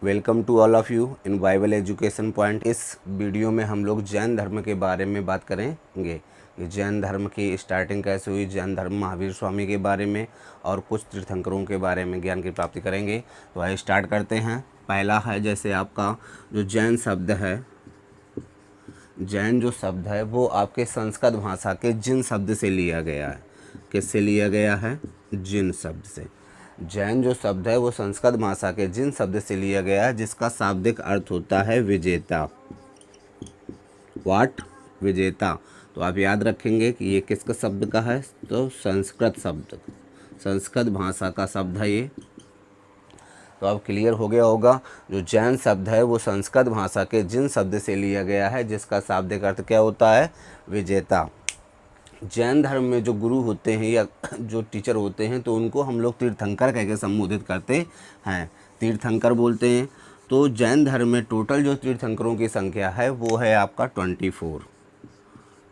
Welcome to all of you in Bible education point. इस video में हम लोग जैन धर्म के बारे में बात करेंगे। ये जैन धर्म की स्टार्टिंग कैसे हुई, जैन धर्म महावीर स्वामी के बारे में और कुछ तीर्थंकरों के बारे में ज्ञान की प्राप्ति करेंगे। तो आइए स्टार्ट करते हैं। पहला है जैसे आपका जो जैन शब्द है, जैन जो शब्द है वो आपके संस्कृत भाषा के जिन शब्द से लिया गया है। किससे लिया गया है? जिन शब्द से। जैन जो शब्द है वो संस्कृत भाषा के जिन शब्द से लिया गया है, जिसका शाब्दिक अर्थ होता है विजेता। वाट? विजेता। तो आप याद रखेंगे कि ये किसका शब्द का है, तो संस्कृत शब्द, संस्कृत भाषा का शब्द है ये। तो अब क्लियर हो गया होगा, जो जैन शब्द है वो संस्कृत भाषा के जिन शब्द से लिया गया है, जिसका शाब्दिक अर्थ क्या होता है? विजेता। जैन धर्म में जो गुरु होते हैं या जो टीचर होते हैं, तो उनको हम लोग तीर्थंकर कह के संबोधित करते हैं, तीर्थंकर बोलते हैं। तो जैन धर्म में टोटल जो तीर्थंकरों की संख्या है वो है आपका 24।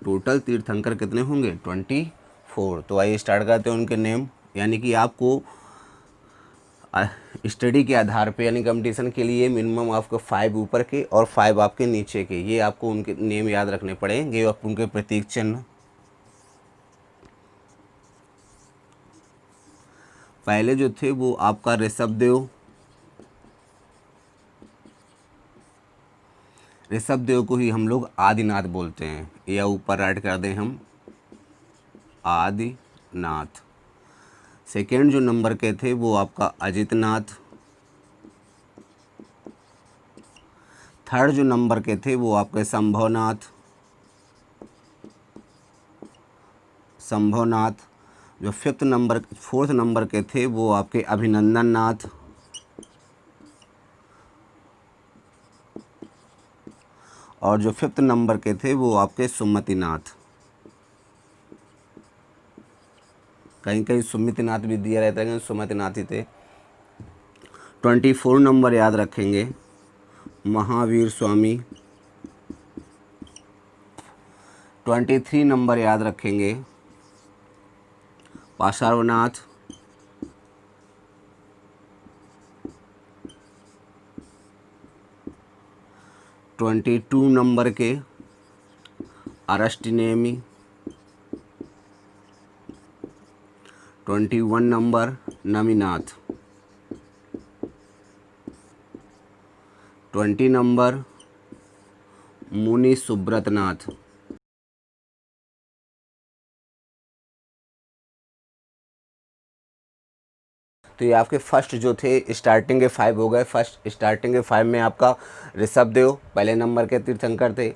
टोटल तीर्थंकर कितने होंगे? 24। तो आइए स्टार्ट करते हैं उनके नेम। यानी कि आपको स्टडी के आधार पे, यानी कंपटीशन के लिए मिनिमम आपको 5 ऊपर के और 5 आपके नीचे के, ये आपको उनके नेम याद रखने पड़ेंगे और उनके प्रतीक चिन्ह। पहले जो थे वो आपका ऋषभदेव। ऋषभदेव को ही हम लोग आदिनाथ बोलते हैं, या ऊपर राइट कर दें हम आदिनाथ। सेकेंड जो नंबर के थे वो आपका अजितनाथ। थर्ड जो नंबर के थे वो आपके संभवनाथ। संभवनाथ। जो फोर्थ नंबर के थे वो आपके अभिनंदन नाथ। और जो 5th नंबर के थे वो आपके सुमतिनाथ। कहीं कहीं सुमितनाथ भी दिया रहता है, सुमतिनाथ ही थे। 24 नंबर याद रखेंगे महावीर स्वामी। 23 नंबर याद रखेंगे पार्श्वनाथ। 22 नंबर के अरस्टिनेमी। 21 नंबर नमीनाथ। 20 नंबर मुनि सुब्रतनाथ। तो ये आपके फर्स्ट जो थे स्टार्टिंग के 5 हो गए। फर्स्ट स्टार्टिंग के 5 में आपका ऋषभदेव पहले नंबर के तीर्थंकर थे।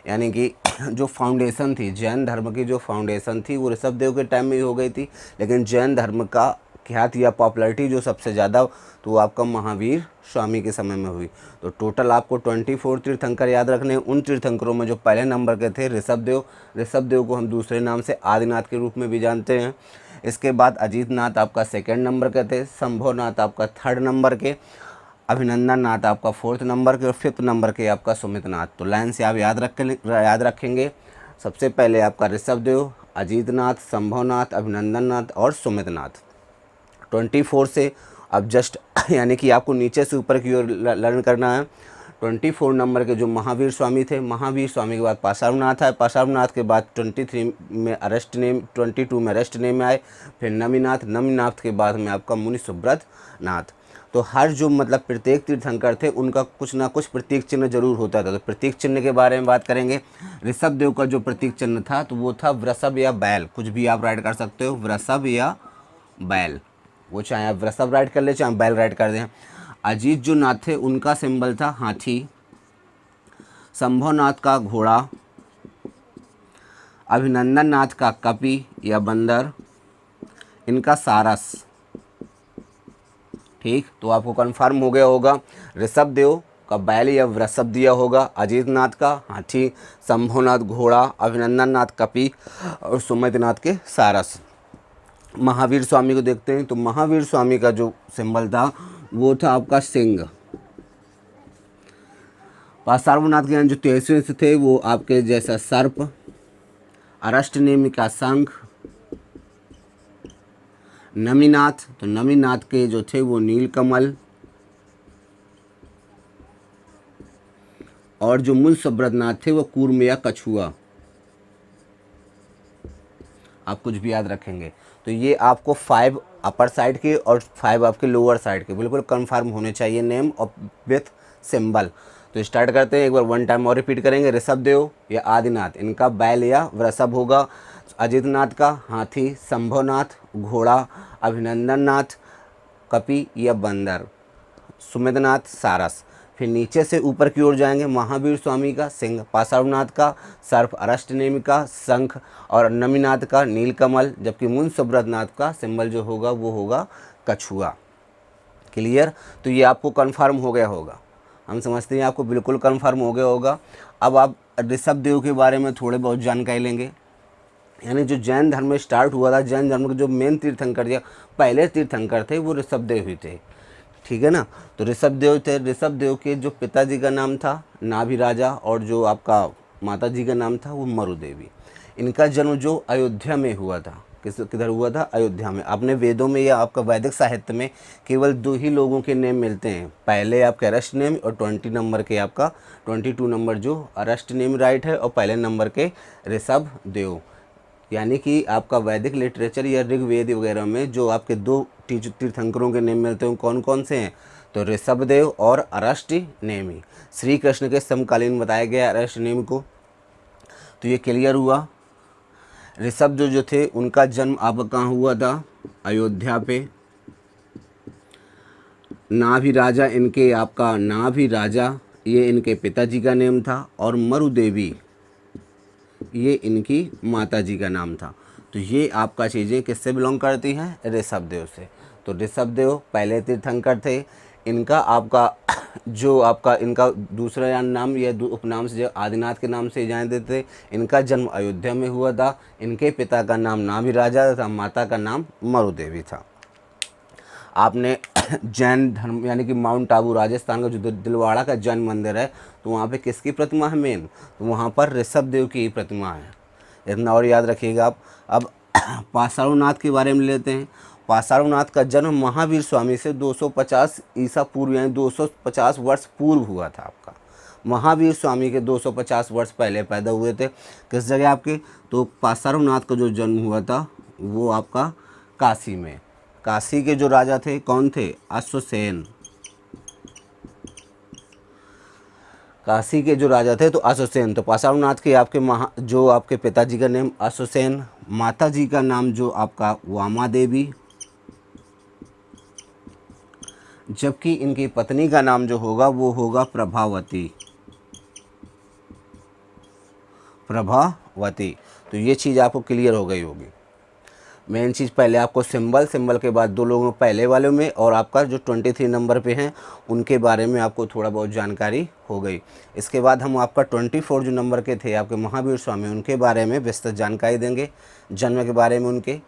यानी कि जो फाउंडेशन थी जैन धर्म की, जो फाउंडेशन थी वो ऋषभदेव के टाइम में ही हो गई थी। लेकिन जैन धर्म का ख्याति या पॉपुलैरिटी जो सबसे ज़्यादा, तो वो आपका महावीर स्वामी के समय में हुई। तो टोटल आपको 24 तीर्थंकर याद रखने हैं। उन तीर्थंकरों में जो पहले नंबर के थे ऋषभदेव, ऋषभदेव को हम दूसरे नाम से आदिनाथ के रूप में भी जानते हैं। इसके बाद अजीतनाथ आपका सेकंड नंबर के थे। संभवनाथ आपका 3rd नंबर के। अभिनंदन नाथ आपका 4th नंबर के और 5th नंबर के आपका सुमितनाथ। तो लाइन से आप याद रखेंगे। सबसे पहले आपका ऋषभदेव, अजीतनाथ, संभवनाथ, अभिनंदन नाथ और सुमितनाथ। 24 से अब जस्ट यानी कि आपको नीचे से ऊपर की ओर लर्न करना है। 24 नंबर के जो महावीर स्वामी थे, महावीर स्वामी के बाद पार्श्वनाथ आए। पार्श्वनाथ के बाद 23 में अरेस्टनेम, 22 में अरेस्टनेम आए। फिर नमीनाथ, नमीनाथ के बाद में आपका मुनि सुब्रत नाथ। तो हर जो मतलब प्रत्येक तीर्थंकर थे उनका कुछ ना कुछ प्रतीक चिन्ह जरूर होता था। तो प्रतीक चिन्ह के बारे में बात करेंगे। ऋषभदेव का जो प्रतीक चिन्ह था तो वो था वृषभ या बैल, कुछ भी आप राइट कर सकते हो, वृषभ या बैल। वो चाहे आप वृषभ राइट कर ले, चाहे बैल राइट कर दें। अजीत जो नाथ थे उनका सिंबल था हाथी। संभवनाथ का घोड़ा। अभिनंदन नाथ का कपि या बंदर। इनका सारस। ठीक, तो आपको कंफर्म हो गया होगा। ऋषभदेव का बैल या वृषभ दिया होगा, अजीतनाथ का हाथी, संभवनाथ घोड़ा, अभिनंदन नाथ कपि और सुमितनाथ के सारस। महावीर स्वामी को देखते हैं। तो महावीर स्वामी का जो सिंबल था वो था आपका सिंह। पार्श्वनाथ के यहाँ जो 23वें थे वो आपके जैसा सर्प। अरष्टनेमि का शंख। नमीनाथ, तो नमीनाथ के जो थे वो नीलकमल। और जो मूल सुब्रतनाथ थे वो कूर्म या कछुआ। आप कुछ भी याद रखेंगे। तो ये आपको 5 अपर साइड के और 5 आपके लोअर साइड के बिल्कुल कंफर्म होने चाहिए नेम और विथ सिंबल। तो स्टार्ट करते हैं, एक बार वन टाइम और रिपीट करेंगे। ऋषभदेव या आदिनाथ, इनका बैल या वृषभ होगा। अजितनाथ का हाथी, शंभुनाथ घोड़ा, अभिनंदन नाथ कपि या बंदर, सुमेधनाथ सारस। फिर नीचे से ऊपर की ओर जाएंगे, महावीर स्वामी का सिंह, पार्श्वनाथ का सर्प, अरष्टनेमि का शंख और नमीनाथ का नीलकमल, जबकि मुन सुब्रतनाथ का सिंबल जो होगा वो होगा कछुआ। क्लियर? तो ये आपको कन्फर्म हो गया होगा, हम समझते हैं आपको बिल्कुल कन्फर्म हो गया होगा। अब आप ऋषभदेव के बारे में थोड़े बहुत जानकारी लेंगे। यानी जो जैन धर्म में स्टार्ट हुआ था, जैन धर्म के जो मेन तीर्थंकर या पहले तीर्थंकर थे वो ऋषभदेव ही थे। ठीक है ना? तो ऋषभदेव थे। ऋषभदेव के जो पिताजी का नाम था नाभि राजा और जो आपका माता जी का नाम था वो मरु देवी। इनका जन्म जो अयोध्या में हुआ था, किधर हुआ था? अयोध्या में। आपने वेदों में या आपका वैदिक साहित्य में केवल 2 ही लोगों के नेम मिलते हैं, पहले आपके अरष्टनेमि और 20 नंबर के आपका 22 नंबर जो अरष्टनेमि राइट है, और पहले नंबर के ऋषभदेव। यानी कि आपका वैदिक लिटरेचर या ऋग्वेद वगैरह में जो आपके 2 तीर्थंकरों के नेम मिलते हैं कौन कौन से हैं? तो ऋषभदेव और अरष्टनेमि। श्री कृष्ण के समकालीन बताया गया अरष्टनेमि को। तो ये क्लियर हुआ। ऋषभ जो थे उनका जन्म आपका कहाँ हुआ था? अयोध्या पे। नाभि राजा इनके आपका नाभि राजा ये इनके पिताजी का नेम था, और मरु देवी ये इनकी माता जी का नाम था। तो ये आपका चीज़ें किससे बिलोंग करती हैं? ऋषभदेव से। तो ऋषभदेव पहले तीर्थंकर थे। इनका आपका जो आपका इनका दूसरा नाम या उपनाम से जो आदिनाथ के नाम से जानते थे। इनका जन्म अयोध्या में हुआ था। इनके पिता का नाम नाभि राजा था, माता का नाम मरु देवी था। आपने जैन धर्म यानी कि माउंट आबू राजस्थान का जो दिलवाड़ा का जैन मंदिर है, तो वहाँ पे किसकी प्रतिमा है मेन? तो वहाँ पर ऋषभदेव की प्रतिमा है। इतना और याद रखिएगा आप। अब पार्श्वनाथ के बारे में लेते हैं। पार्श्वनाथ का जन्म महावीर स्वामी से 250 ईसा पूर्व यानी 250 वर्ष पूर्व हुआ था आपका। महावीर स्वामी के 250 वर्ष पहले पैदा हुए थे। किस जगह आपके? तो पार्श्वनाथ का जो जन्म हुआ था वो आपका काशी में। काशी के जो राजा थे कौन थे? अश्वसेन। काशी के जो राजा थे तो अश्वसेन। तो पार्श्वनाथ के आपके जो आपके पिताजी का नाम अश्वसेन, माता जी का नाम जो आपका वामा देवी, जबकि इनकी पत्नी का नाम जो होगा वो होगा प्रभावती। प्रभावती। तो ये चीज़ आपको क्लियर हो गई होगी। मेन चीज़ पहले आपको सिंबल के बाद 2 लोगों पहले वाले में और आपका जो 23 नंबर पे हैं उनके बारे में आपको थोड़ा बहुत जानकारी हो गई। इसके बाद हम आपका 24 जो नंबर के थे आपके महावीर स्वामी, उनके बारे में विस्तृत जानकारी देंगे, जन्म के बारे में उनके।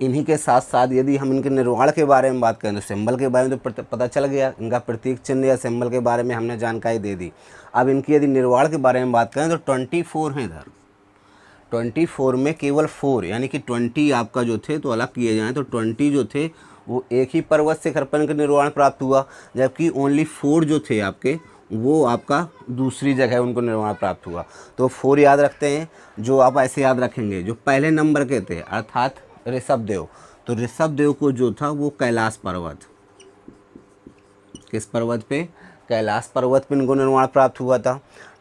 इन्हीं के साथ साथ यदि हम इनके निर्वाण के बारे में बात करें तो सिंबल के बारे में तो पता चल गया, इनका प्रतीक चिन्ह या सिंबल के बारे में हमने जानकारी दे दी। अब इनकी यदि निर्वाण के बारे में बात करें तो 24 हैं इधर। 24 में केवल 4 यानी कि 20 आपका जो थे तो अलग किए जाएँ तो 20 जो थे वो एक ही पर्वत शिखर पर इनका निर्वाण प्राप्त हुआ, जबकि ओनली 4 जो थे आपके वो आपका दूसरी जगह उनको निर्वाण प्राप्त हुआ। तो 4 याद रखते हैं। जो आप ऐसे याद रखेंगे जो पहले नंबर के थे अर्थात ऋषभदेव, तो ऋषभदेव को जो था वो कैलाश पर्वत, किस पर्वत पे? कैलाश पर्वत पे इनको निर्वाण प्राप्त हुआ था।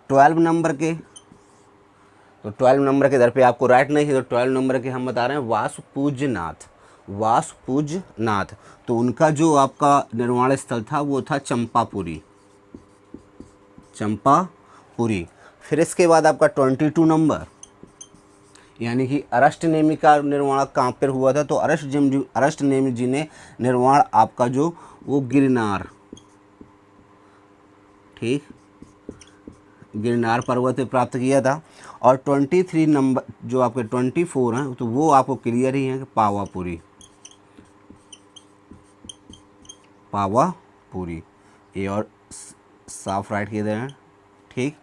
12 नंबर के, तो 12 नंबर के दर पे आपको राइट नहीं है, तो 12 नंबर के हम बता रहे हैं वासुपूज्यनाथ। वासुपूज्यनाथ, तो उनका जो आपका निर्वाण स्थल था वो था चंपापुरी। चंपापुरी। फिर इसके बाद आपका 22 नंबर यानी कि अरष्टनेमि का निर्वाण कहाँ पर हुआ था? तो अरष्टनेमि जी ने निर्वाण आपका जो वो गिरनार, ठीक, गिरनार पर्वत पे प्राप्त किया था। और 23 नंबर जो आपके 24 हैं तो वो आपको क्लियर ही है कि पावापुरी। पावापुरी, ये और साफ राइट किए हैं, ठीक।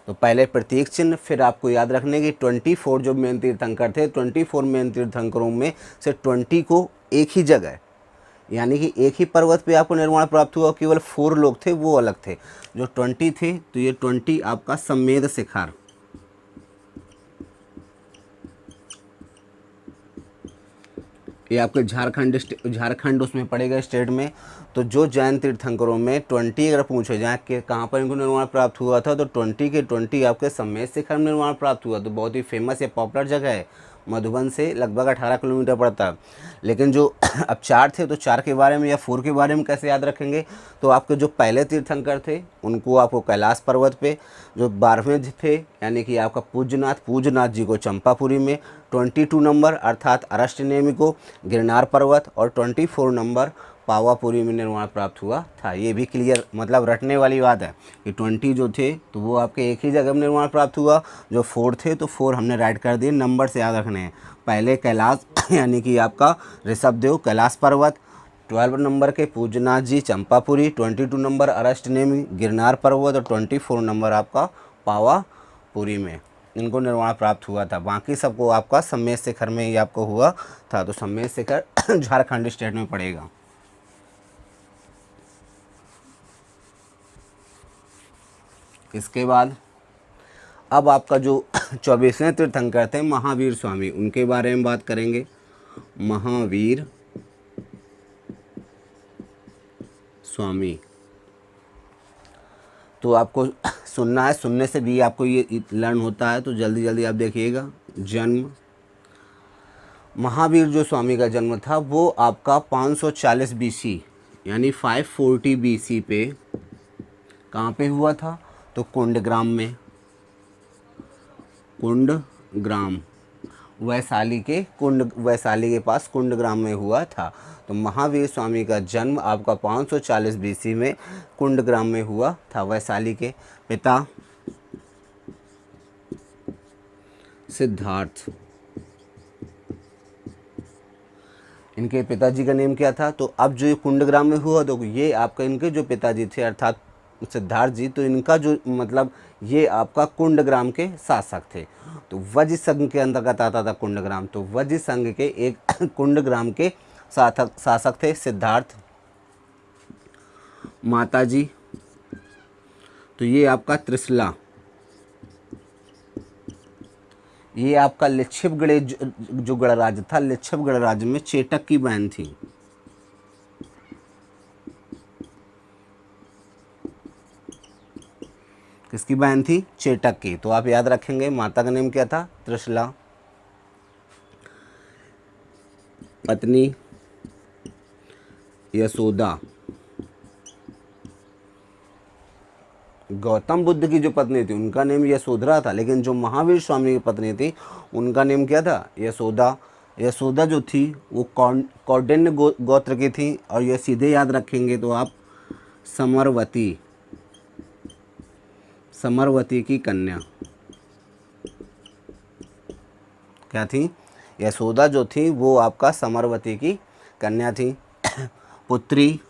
तो पहले प्रतीक चिन्ह, फिर आपको याद रखने की 24 जो मेन तीर्थंकर थे, 24 मेन तीर्थंकरों में से 20 को एक ही जगह, यानी कि एक ही पर्वत पे आपको निर्वाण प्राप्त हुआ, केवल 4 लोग थे वो अलग थे। जो 20 थे तो ये 20 आपका समेध शिखर, ये आपके झारखंड उसमें पड़ेगा स्टेट में। तो जो जैन तीर्थंकरों में 20 अगर पूछे जाए कि कहाँ पर इनको निर्वाण प्राप्त हुआ था, तो 20 के 20 आपके समेत शिखर में निर्वाण प्राप्त हुआ। तो बहुत ही फेमस या पॉपुलर जगह है, मधुबन से लगभग 18 किलोमीटर पड़ता है। लेकिन जो अब 4 थे तो 4 के बारे में या 4 के बारे में कैसे याद रखेंगे, तो आपके जो पहले तीर्थंकर थे उनको आपको कैलाश पर्वत पे, जो 12वें थे यानी कि आपका पूज्यनाथ जी को चंपापुरी में, 22 नंबर अर्थात अरष्ट नेमि को गिरनार पर्वत, और 24 नंबर पावापुरी में निर्वाण प्राप्त हुआ था। ये भी क्लियर मतलब रटने वाली बात है कि 20 जो थे तो वो आपके एक ही जगह में निर्वाण प्राप्त हुआ, जो 4 थे तो 4 हमने राइट कर दिए, नंबर से याद रखने हैं। पहले कैलाश यानी कि आपका ऋषभदेव कैलाश पर्वत, 12 नंबर के पूज्यनाथ जी चंपापुरी, 22 नंबर अरष्ट नेमि गिरनार पर्वत, और 24 नंबर आपका पावापुरी में इनको निर्वाण प्राप्त हुआ था। बाकी सबको आपका समेत शिखर में ही आपको हुआ था। तो समेत शिखर झारखंड स्टेट में पड़ेगा। इसके बाद अब आपका जो 24वें तीर्थंकर थे महावीर स्वामी, उनके बारे में बात करेंगे। महावीर स्वामी तो आपको सुनना है, सुनने से भी आपको ये लर्न होता है, तो जल्दी जल्दी आप देखिएगा। जन्म, महावीर जो स्वामी का जन्म था वो आपका 540 BC यानी 540 BC पे कहाँ पे हुआ था, तो कुंडग्राम में, कुंडग्राम वैशाली के पास कुंडग्राम में हुआ था। तो महावीर स्वामी का जन्म आपका 540 BC में कुंडग्राम में हुआ था, वैशाली के। पिता सिद्धार्थ, इनके पिताजी का नेम क्या था, तो अब जो ये कुंडग्राम में हुआ तो ये आपका इनके जो पिताजी थे अर्थात सिद्धार्थ जी, तो इनका जो मतलब ये आपका कुंडग्राम के शासक थे। तो वज्र संघ के अंतर्गत आता था कुंडग्राम, तो वज्र संघ के एक कुंडग्राम के शासक थे सिद्धार्थ। माताजी तो ये आपका त्रिशला, ये आपका लिच्छिपगढ़ जो गणराज्य था, लिच्छिपगढ़ राज्य में चेटक की बहन थी। किसकी बहन थी, चेटक की। तो आप याद रखेंगे माता का नाम क्या था, त्रिशला। पत्नी यशोदा, गौतम बुद्ध की जो पत्नी थी उनका नेम यशोधरा था, लेकिन जो महावीर स्वामी की पत्नी थी उनका नेम क्या था, यशोदा। यशोदा जो थी वो कौंडिन्य गोत्र की थी, और ये सीधे याद रखेंगे तो आप समरवती, समरवती की कन्या क्या थी, यशोदा जो थी वो आपका समरवती की कन्या थी। पुत्री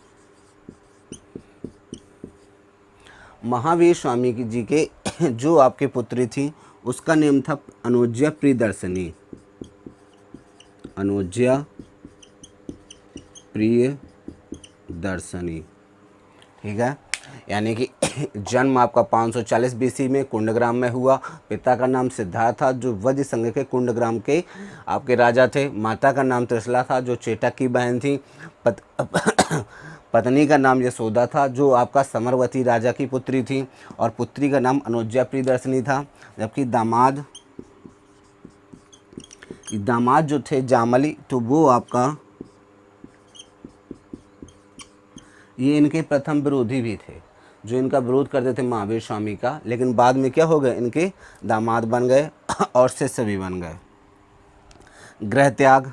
महावीर स्वामी की जी के जो आपके पुत्री थी उसका नेम था अनुज्या प्रियदर्शनी, अनुज्या प्रियदर्शनी, ठीक है। यानी कि जन्म आपका 540 BC में कुंडग्राम में हुआ। पिता का नाम सिद्धार्थ था जो वज्र संघ के कुंडग्राम के आपके राजा थे। माता का नाम त्रिशला था जो चेटक की बहन थी। पत्नी का नाम यशोदा था जो आपका समरवती राजा की पुत्री थी, और पुत्री का नाम अनुज्या प्रियदर्शनी था। जबकि दामाद जो थे जामली, तो वो आपका ये इनके प्रथम विरोधी भी थे, जो इनका विरोध करते थे महावीर स्वामी का, लेकिन बाद में क्या हो गए, इनके दामाद बन गए और शिष्य भी बन गए। गृह त्याग,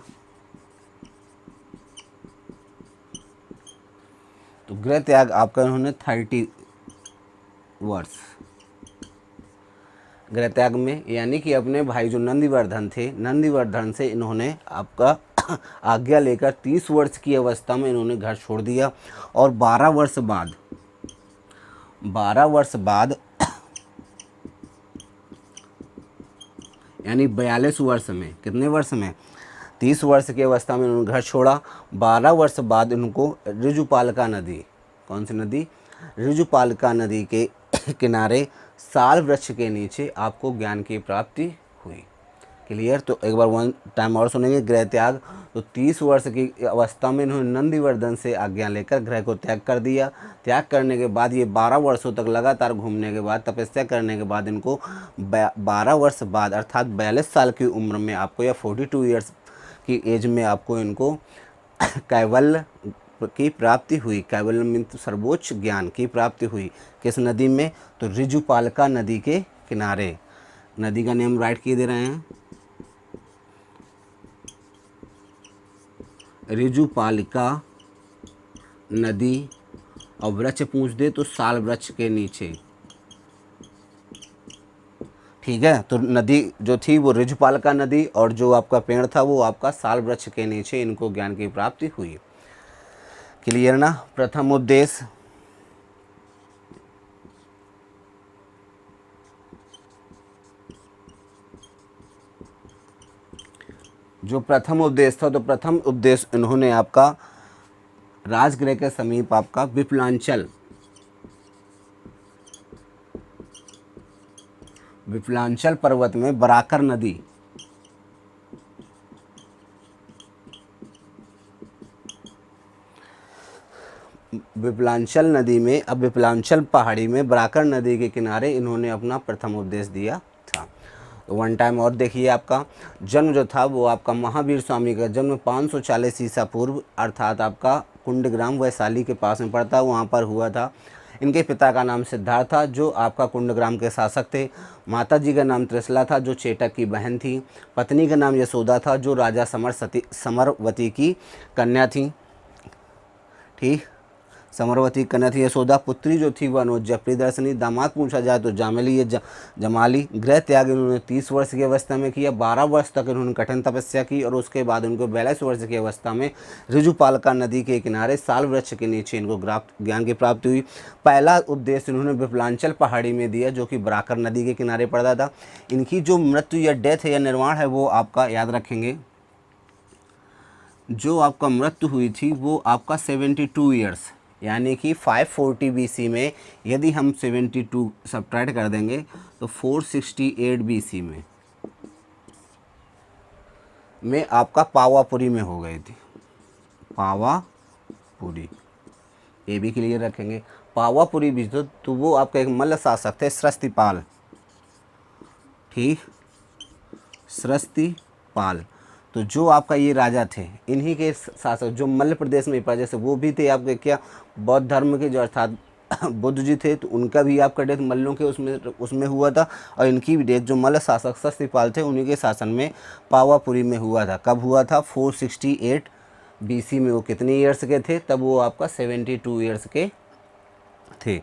तो गृह त्याग आपका इन्होंने 30 वर्ष गृह त्याग में, यानी कि अपने भाई जो नंदीवर्धन थे, नंदीवर्धन से इन्होंने आपका आज्ञा लेकर 30 वर्ष की अवस्था में इन्होंने घर छोड़ दिया, और 12 वर्ष बाद यानी 42 वर्ष में, कितने वर्ष में, 30 वर्ष की अवस्था में उन्होंने घर छोड़ा। 12 वर्ष बाद उनको ऋजुपालिका नदी, कौन सी नदी, ऋजुपालिका नदी के किनारे साल वृक्ष के नीचे आपको ज्ञान की प्राप्ति हुई। क्लियर। तो एक बार वन टाइम और सुनेंगे। गृह त्याग, तो 30 वर्ष की अवस्था में इन्होंने नंदीवर्धन से आज्ञा लेकर गृह को त्याग कर दिया। त्याग करने के बाद ये 12 वर्षों तक लगातार घूमने के बाद, तपस्या करने के बाद इनको 12 वर्ष बाद अर्थात 42 साल की उम्र में आपको, या 42 ईयर्स की एज में आपको इनको कैवल्य की प्राप्ति हुई। कैवल्य मीन्स सर्वोच्च ज्ञान की प्राप्ति हुई। किस नदी में, तो ऋजुपालिका नदी के किनारे। नदी का नेम राइट किए दे रहे हैं, ऋजुपालिका नदी, और वृक्ष पूछ दे तो साल वृक्ष के नीचे। ठीक है। तो नदी जो थी वो ऋजुपालिका नदी, और जो आपका पेड़ था वो आपका साल वृक्ष के नीचे इनको ज्ञान की प्राप्ति हुई। क्लियर ना। प्रथम उद्देश्य, जो प्रथम उद्देश्य था, तो प्रथम उद्देश्य इन्होंने आपका राजगृह के समीप आपका विप्लांचल पर्वत में बराकर नदी, विप्लांचल नदी में, अब विप्लांचल पहाड़ी में बराकर नदी के किनारे इन्होंने अपना प्रथम उपदेश दिया था। तो वन टाइम और देखिए, आपका जन्म जो था वो आपका महावीर स्वामी का जन्म 540 ईसा पूर्व अर्थात आपका कुंडग्राम वैशाली के पास में पड़ता, वहाँ पर हुआ था। इनके पिता का नाम सिद्धार्थ था, जो आपका कुंडग्राम के शासक थे। माता जी का नाम त्रिशला था, जो चेटक की बहन थी। पत्नी का नाम यशोदा था, जो राजा समरवती की कन्या थी। ठीक, समरवती कन्या थी यशोदा। पुत्री जो थी वह अनुज्जा प्रियदर्शनी। दामाद पूछा जाए तो जामेली या जमाली। गृह त्याग इन्होंने 30 वर्ष की अवस्था में किया। 12 वर्ष तक इन्होंने कठिन तपस्या की, और उसके बाद उनको 42 वर्ष की अवस्था में ऋजुपालिका नदी के किनारे साल वृक्ष के नीचे इनको ज्ञान की प्राप्ति हुई। पहला उपदेश इन्होंने विप्लांचल पहाड़ी में दिया, जो कि बराकर नदी के किनारे पड़ता था। इनकी जो मृत्यु या डेथ है या निर्वाण है वो आपका याद रखेंगे, जो आपका मृत्यु हुई थी वो आपका 72 ईयर्स यानी कि 540 BC में। यदि हम 72 सब्ट्रैक्ट कर देंगे तो 468 BC में आपका पावापुरी में हो गई थी। पावापुरी, ये भी क्लियर रखेंगे। पावापुरी भी तो वो आपका एक मल्ल शासक थे, सृष्टिपाल। ठीक, सृष्टिपाल। तो जो आपका ये राजा थे, इन्हीं के शासक जो मल्ल प्रदेश में प्रजा से, वो भी थे आपके क्या, बौद्ध धर्म के, जो अर्थात बुद्ध जी थे, तो उनका भी आपका डेथ मल्लों के उसमें हुआ था। और इनकी भी डेथ जो मल्ल शासक सृष्टिपाल थे उन्हीं के शासन में पावापुरी में हुआ था। कब हुआ था, 468 BC में। वो कितने ईयर्स के थे तब, वो आपका 72 ईयर्स के थे।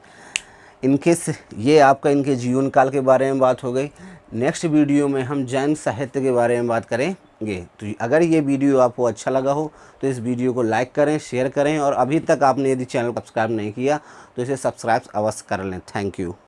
ये आपका इनके जीवन काल के बारे में बात हो गई। नेक्स्ट वीडियो में हम जैन साहित्य के बारे में बात करेंगे। तो अगर ये वीडियो आपको अच्छा लगा हो तो इस वीडियो को लाइक करें, शेयर करें, और अभी तक आपने यदि चैनल को सब्सक्राइब नहीं किया तो इसे सब्सक्राइब अवश्य कर लें। Thank you.